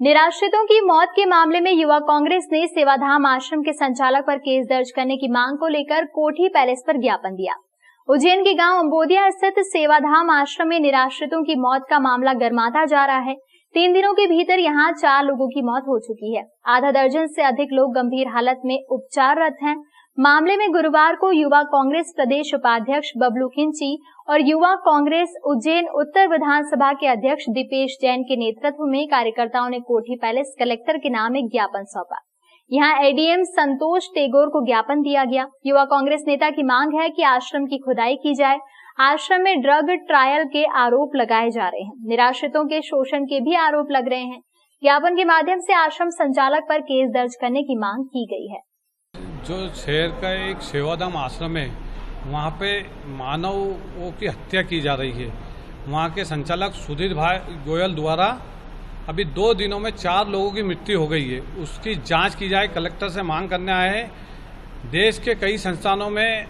निराश्रितों की मौत के मामले में युवा कांग्रेस ने सेवाधाम आश्रम के संचालक पर केस दर्ज करने की मांग को लेकर कोठी पैलेस पर ज्ञापन दिया। उज्जैन के गांव अंबोदिया स्थित सेवाधाम आश्रम में निराश्रितों की मौत का मामला गर्माता जा रहा है। 3 दिनों के भीतर यहां 4 लोगों की मौत हो चुकी है। आधा दर्जन से अधिक लोग गंभीर हालत में उपचाररत हैं। मामले में गुरुवार को युवा कांग्रेस प्रदेश उपाध्यक्ष बबलू खिंची और युवा कांग्रेस उज्जैन उत्तर विधानसभा के अध्यक्ष दीपेश जैन के नेतृत्व में कार्यकर्ताओं ने कोठी पैलेस कलेक्टर के नाम एक ज्ञापन सौंपा। यहां एडीएम संतोष टेगोर को ज्ञापन दिया गया। युवा कांग्रेस नेता की मांग है कि आश्रम की खुदाई की जाए। आश्रम में ड्रग ट्रायल के आरोप लगाए जा रहे हैं। निराश्रितों के शोषण के भी आरोप लग रहे हैं। ज्ञापन के माध्यम से आश्रम संचालक पर केस दर्ज करने की मांग की गई है। जो शहर का एक सेवाधाम आश्रम है, वहाँ पे मानवों की हत्या की जा रही है। वहाँ के संचालक सुधीर भाई गोयल द्वारा अभी 2 दिनों में 4 लोगों की मृत्यु हो गई है। उसकी जांच की जाए, कलेक्टर से मांग करने आए हैं। देश के कई संस्थानों में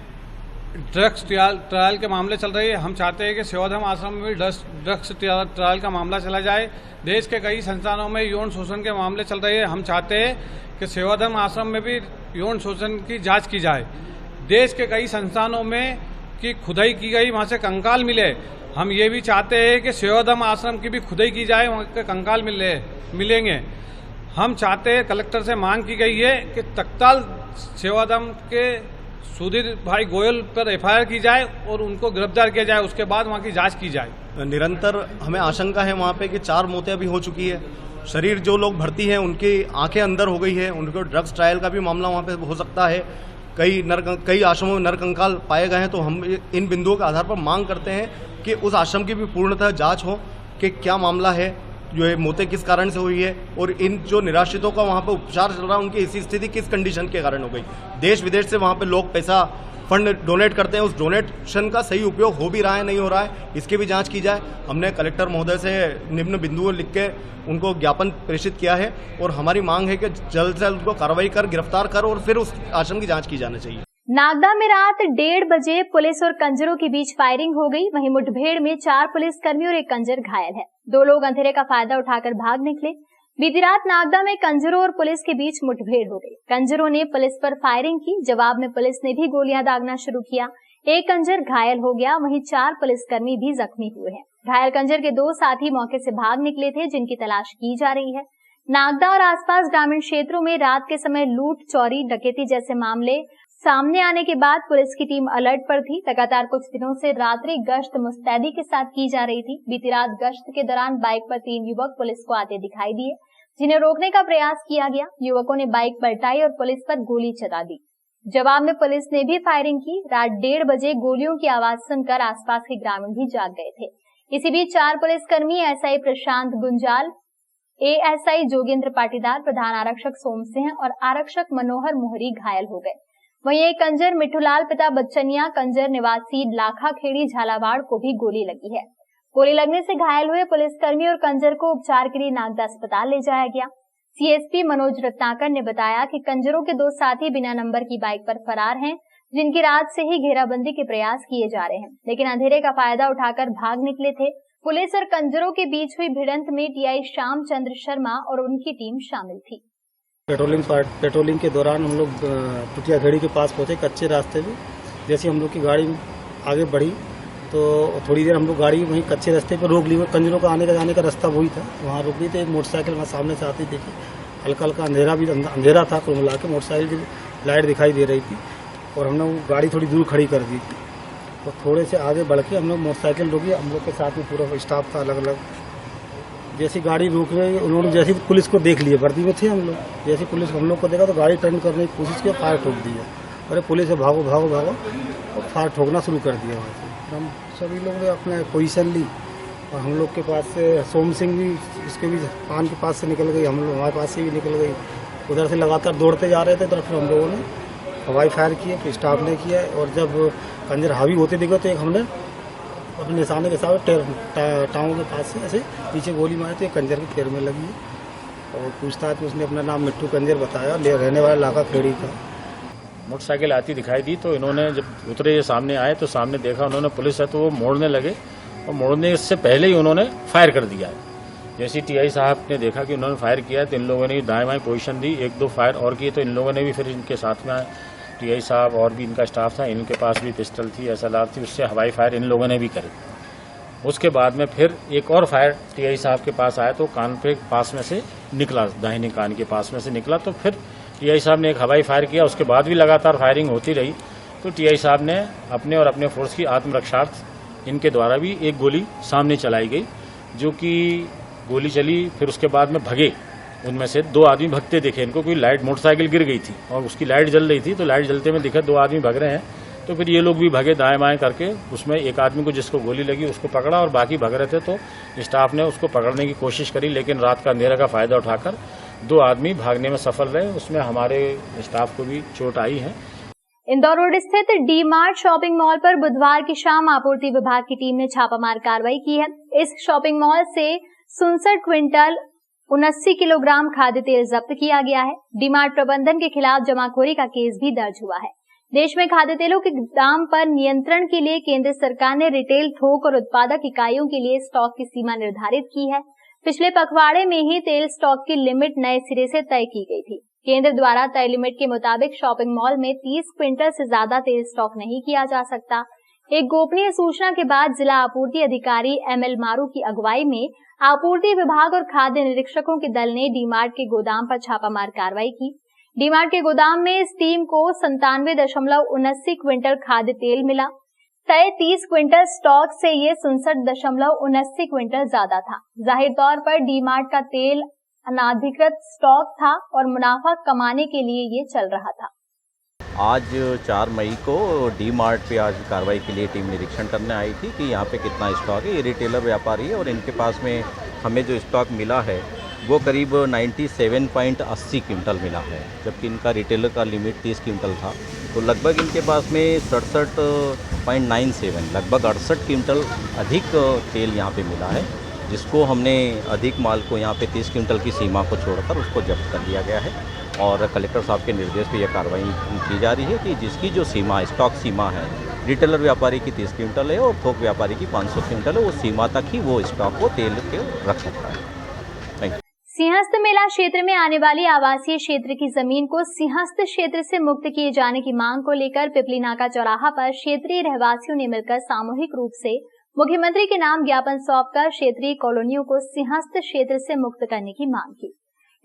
ड्रग्स ट्रायल के मामले चल रहे हैं। हम चाहते हैं कि सेवाधाम आश्रम में भी ड्रग्स ट्रायल का मामला चला जाए। देश के कई संस्थानों में यौन शोषण के मामले चल रहे हैं। हम चाहते हैं कि सेवाधाम आश्रम में भी यौन शोषण की जांच की जाए। देश के कई संस्थानों में की खुदाई की गई, वहाँ से कंकाल मिले। हम ये भी चाहते हैं कि सेवाधाम आश्रम की भी खुदाई की जाए, वहाँ के कंकाल मिलेंगे। हम चाहते हैं, कलेक्टर से मांग की गई है कि तत्काल सेवाधाम के सुधीर भाई गोयल पर एफआईआर की जाए और उनको गिरफ्तार किया जाए। उसके बाद वहाँ की जांच की जाए। निरंतर हमें आशंका है वहाँ पे कि 4 मौतें अभी हो चुकी है। शरीर जो लोग भर्ती हैं उनकी आंखें अंदर हो गई है। उनको ड्रग्स ट्रायल का भी मामला वहाँ पे हो सकता है। कई आश्रमों में नरकंकाल पाए गए हैं। तो हम इन बिंदुओं के आधार पर मांग करते हैं कि उस आश्रम की भी पूर्णतः जांच हो कि क्या मामला है, जो ये मौतें किस कारण से हुई है और इन जो निराश्रितों का वहाँ पे उपचार चल रहा है उनकी ऐसी स्थिति किस कंडीशन के कारण हो गई। देश विदेश से वहाँ पे लोग पैसा फंड डोनेट करते हैं। उस डोनेशन का सही उपयोग हो भी रहा है, नहीं हो रहा है, इसकी भी जांच की जाए। हमने कलेक्टर महोदय से निम्न बिंदुओं लिख के उनको ज्ञापन प्रेषित किया है और हमारी मांग है कि जल्द से जल्द उनको कार्रवाई कर, गिरफ्तार कर और फिर उस आश्रम की जांच की जानी चाहिए। नागदा में रात 1:30 बजे पुलिस और कंजरों के बीच फायरिंग हो गई। वहीं मुठभेड़ में 4 पुलिसकर्मी और 1 कंजर घायल है। 2 लोग अंधेरे का फायदा उठाकर भाग निकले। बीती रात नागदा में कंजरों और पुलिस के बीच मुठभेड़ हो गई। कंजरों ने पुलिस पर फायरिंग की। जवाब में पुलिस ने भी गोलियां दागना शुरू किया। 1 कंजर घायल हो गया। वहीं 4 पुलिसकर्मी भी जख्मी हुए हैं। घायल कंजर के 2 साथी मौके से भाग निकले थे, जिनकी तलाश की जा रही है। नागदा और आसपास ग्रामीण क्षेत्रों में रात के समय लूट, चोरी, डकैती जैसे मामले सामने आने के बाद पुलिस की टीम अलर्ट पर थी। लगातार कुछ दिनों से रात्रि गश्त मुस्तैदी के साथ की जा रही थी। बीती रात गश्त के दौरान बाइक पर 3 युवक पुलिस को आते दिखाई दिए, जिन्हें रोकने का प्रयास किया गया। युवकों ने बाइक पलटाई और पुलिस पर गोली चला दी। जवाब में पुलिस ने भी फायरिंग की। रात 1:30 बजे गोलियों की आवाज सुनकर आसपास के ग्रामीण भी जाग गए थे। इसी बीच 4 पुलिसकर्मी एसआई प्रशांत गुंजाल, एएसआई जोगेंद्र पाटीदार, प्रधान आरक्षक सोम सिंह और आरक्षक मनोहर मोहरी घायल हो गए। वहीं 1 कंजर मिठूलाल पिता बच्चनिया कंजर निवासी लाखा खेड़ी झालावाड़ को भी गोली लगी है। गोली लगने से घायल हुए पुलिसकर्मी और कंजर को उपचार के लिए नागदा अस्पताल ले जाया गया। सीएसपी मनोज रत्नाकर ने बताया कि कंजरों के 2 साथी बिना नंबर की बाइक पर फरार हैं, जिनकी रात से ही घेराबंदी के प्रयास किए जा रहे हैं, लेकिन अंधेरे का फायदा उठाकर भाग निकले थे। पुलिस और कंजरों के बीच हुई भिड़ंत में टीआई श्याम चंद्र शर्मा और उनकी टीम शामिल थी। पेट्रोलिंग के दौरान हम लोग टुटिया खेड़ी के पास पहुंचे, कच्चे रास्ते में। जैसे हम लोग की गाड़ी आगे बढ़ी तो थोड़ी देर हम लोग गाड़ी वहीं कच्चे रास्ते पर रोक ली। कंजरों का आने का जाने का रास्ता वही था, वहाँ रोक ली। तो एक मोटरसाइकिल वहाँ सामने से आती देखी। हल्का हल्का अंधेरा था, कुल मिला के मोटरसाइकिल की लाइट दिखाई दे रही थी और हमने गाड़ी थोड़ी दूर खड़ी कर दी थी। और थोड़े से आगे बढ़ के हम लोग मोटरसाइकिल रोकी। हम लोग के साथ में पूरा स्टाफ था अलग अलग। जैसी गाड़ी रोक रही, उन्होंने जैसे पुलिस को देख लिया, वर्दी में थे हम लोग। जैसे पुलिस हम लोग को देखा तो गाड़ी टर्न करने की कोशिश की, फायर ठोक दिया। अरे पुलिस से भागो भागो भागो और फायर ठोकना शुरू कर दिया वहाँ से। हम सभी लोग ने अपने पोजीशन ली और हम लोग के पास से सोम सिंह भी, इसके भी पान के पास से निकल गई, हम लोग हमारे पास से भी निकल गई। उधर से लगातार दौड़ते जा रहे थे, तो फिर हम लोगों ने हवाई फायर किए, फिर स्टाफ ने किया। और जब कंजर हावी होते दिखे तो एक हमने अपने निशाने के साथ टाँगों के पास से ऐसे पीछे गोली मारी तो एक कंजर के पैर में लगी है। और पूछताछ में उसने अपना नाम मिट्टू कंजर बताया, रहने वाला लाखा खेड़ी का। मोटरसाइकिल आती दिखाई दी तो इन्होंने जब उतरे ये सामने आए तो सामने देखा उन्होंने पुलिस है तो वो मोड़ने लगे और मोड़ने से पहले ही उन्होंने फायर कर दिया है। जैसे टीआई साहब ने देखा कि उन्होंने फायर किया तो इन लोगों ने दाएं बाएं पोजीशन दी, 1-2 फायर और किए, तो इन लोगों ने भी फिर इनके साथ में टीआई साहब और भी इनका स्टाफ था, इनके पास भी पिस्टल थी, SLR थी, उससे हवाई फायर इन लोगों ने भी करे। उसके बाद में फिर एक और फायर टीआई साहब के पास आया तो कान पे पास में से निकला, दाहिने कान के पास में से निकला, तो फिर टीआई साहब ने एक हवाई फायर किया। उसके बाद भी लगातार फायरिंग होती रही तो टीआई साहब ने अपने और अपने फोर्स की आत्मरक्षार्थ इनके द्वारा भी एक गोली सामने चलाई गई, जो कि गोली चली, फिर उसके बाद में भगे। उनमें से 2 आदमी भगते दिखे इनको, कोई लाइट मोटरसाइकिल गिर गई थी और उसकी लाइट जल रही थी, तो लाइट जलते में दिखा 2 आदमी भग रहे हैं, तो फिर ये लोग भी भगे दाएं बाएं करके। उसमें एक आदमी को जिसको गोली लगी उसको पकड़ा और बाकी भग रहे थे, तो स्टाफ ने उसको पकड़ने की कोशिश करी, लेकिन रात का अंधेरा का फायदा उठाकर 2 आदमी भागने में सफल रहे। उसमें हमारे स्टाफ को भी चोट आई है। इंदौर रोड स्थित डी मार्ट शॉपिंग मॉल पर बुधवार की शाम आपूर्ति विभाग की टीम ने छापामार कार्रवाई की है। इस शॉपिंग मॉल से 67 क्विंटल 79 किलोग्राम खाद्य तेल जब्त किया गया है। डी मार्ट प्रबंधन के खिलाफ जमाखोरी का केस भी दर्ज हुआ है। देश में खाद्य तेलों के दाम पर नियंत्रण के लिए केंद्र सरकार ने रिटेल, थोक और उत्पादक इकाइयों के लिए स्टॉक की सीमा निर्धारित की है। पिछले पखवाड़े में ही तेल स्टॉक की लिमिट नए सिरे से तय की गई थी। केंद्र द्वारा तय लिमिट के मुताबिक शॉपिंग मॉल में 30 क्विंटल से ज्यादा तेल स्टॉक नहीं किया जा सकता। एक गोपनीय सूचना के बाद जिला आपूर्ति अधिकारी ML मारू की अगुवाई में आपूर्ति विभाग और खाद्य निरीक्षकों के दल ने डीमार्ट के गोदाम पर छापामार कार्रवाई की। डीमार्ट के गोदाम में इस टीम को 97.79 क्विंटल खाद्य तेल मिला। तय 30 क्विंटल स्टॉक से ये 67.79 क्विंटल ज्यादा था। जाहिर तौर पर डीमार्ट का तेल अनाधिकृत स्टॉक था और मुनाफा कमाने के लिए ये चल रहा था। आज 4 मई को डी मार्ट पे आज कार्रवाई के लिए टीम निरीक्षण करने आई थी कि यहाँ पे कितना स्टॉक है। ये रिटेलर व्यापारी है और इनके पास में हमें जो स्टॉक मिला है वो करीब 97.80 क्विंटल मिला है, जबकि इनका रिटेलर का लिमिट 30 क्विंटल था। तो लगभग इनके पास में 67.97 लगभग 68 क्विंटल अधिक तेल यहाँ पे मिला है, जिसको हमने अधिक माल को यहाँ पे 30 क्विंटल की सीमा को छोड़कर उसको जब्त कर लिया गया है। और कलेक्टर साहब के निर्देश पे यह कार्रवाई की जा रही है कि जिसकी जो सीमा स्टॉक सीमा है, रिटेलर व्यापारी की 30 क्विंटल है और थोक व्यापारी की 500 क्विंटल है, वो सीमा तक ही वो स्टॉक को तेल के रख सकता है। Thank you. सिंहस्थ मेला क्षेत्र में आने वाली आवासीय क्षेत्र की जमीन को सिंहस्थ क्षेत्र से मुक्त किए जाने की मांग को लेकर पिपली नाका चौराहा पर क्षेत्रीय रहवासियों ने मिलकर सामूहिक रूप से मुख्यमंत्री के नाम ज्ञापन सौंपकर क्षेत्रीय कॉलोनियों को सिंहस्थ क्षेत्र से मुक्त करने की मांग की।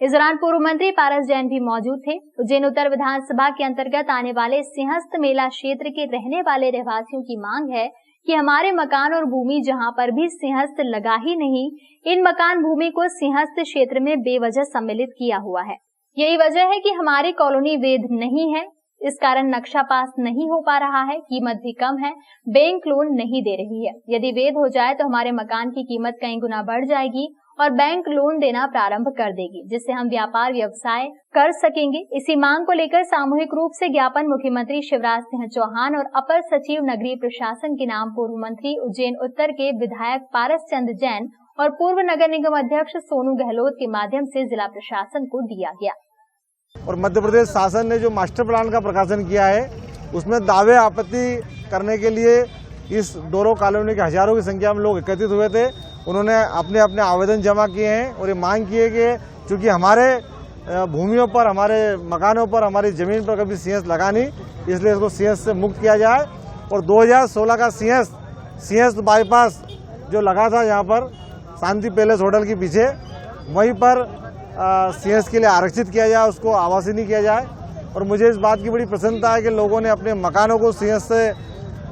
इस दौरान पूर्व मंत्री पारस जैन भी मौजूद थे। उज्जैन उत्तर विधानसभा के अंतर्गत आने वाले सिंहस्थ मेला क्षेत्र के रहने वाले रहवासियों की मांग है कि हमारे मकान और भूमि जहां पर भी सिंहस्थ लगा ही नहीं, इन मकान भूमि को सिंहस्थ क्षेत्र में बेवजह सम्मिलित किया हुआ है। यही वजह है कि हमारी कॉलोनी वैध नहीं है, इस कारण नक्शा पास नहीं हो पा रहा है, कीमत भी कम है, बैंक लोन नहीं दे रही है। यदि वैध हो जाए तो हमारे मकान की कीमत कई गुना बढ़ जाएगी और बैंक लोन देना प्रारंभ कर देगी, जिससे हम व्यापार व्यवसाय कर सकेंगे। इसी मांग को लेकर सामूहिक रूप से ज्ञापन मुख्यमंत्री शिवराज सिंह चौहान और अपर सचिव नगरीय प्रशासन के नाम पूर्व मंत्री उज्जैन उत्तर के विधायक पारस चंद जैन और पूर्व नगर निगम अध्यक्ष सोनू गहलोत के माध्यम से जिला प्रशासन को दिया गया। और मध्य प्रदेश शासन ने जो मास्टर प्लान का प्रकाशन किया है, उसमें दावे आपत्ति करने के लिए इस डोरो कॉलोनी के हजारों की संख्या में लोग एकत्रित हुए थे। उन्होंने अपने अपने आवेदन जमा किए हैं और ये मांग की है कि चूंकि हमारे भूमियों पर, हमारे मकानों पर, हमारी जमीन पर कभी सिंहस्थ लगा नहीं, इसलिए इसको सिंहस्थ से मुक्त किया जाए। और 2016 का सिंहस्थ बाईपास जो लगा था यहाँ पर शांति पैलेस होटल के पीछे, वहीं पर सिंहस्थ के लिए आरक्षित किया जाए, उसको आवासीय किया जाए। और मुझे इस बात की बड़ी प्रसन्नता है कि लोगों ने अपने मकानों को सिंहस्थ से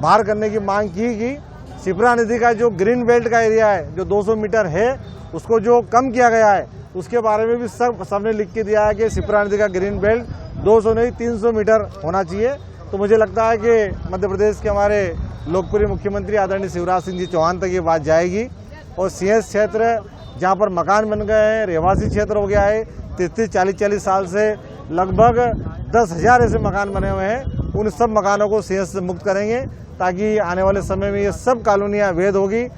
बाहर करने की मांग की। शिप्रा नदी का जो ग्रीन बेल्ट का एरिया है, जो 200 मीटर है, उसको जो कम किया गया है, उसके बारे में भी सबने लिख के दिया है कि शिप्रा नदी का ग्रीन बेल्ट 200 नहीं 300 मीटर होना चाहिए। तो मुझे लगता है कि मध्य प्रदेश के हमारे लोकप्रिय मुख्यमंत्री आदरणीय शिवराज सिंह जी चौहान तक ये बात जाएगी और सिंहस्थ क्षेत्र जहाँ पर मकान बन गए हैं, रहवासी क्षेत्र हो गया है, 30-40 साल से लगभग 10,000 ऐसे मकान बने हुए हैं, उन सब मकानों को सिंहस्थ से मुक्त करेंगे ताकि आने वाले समय में ये सब कॉलोनियाँ वैध होगी।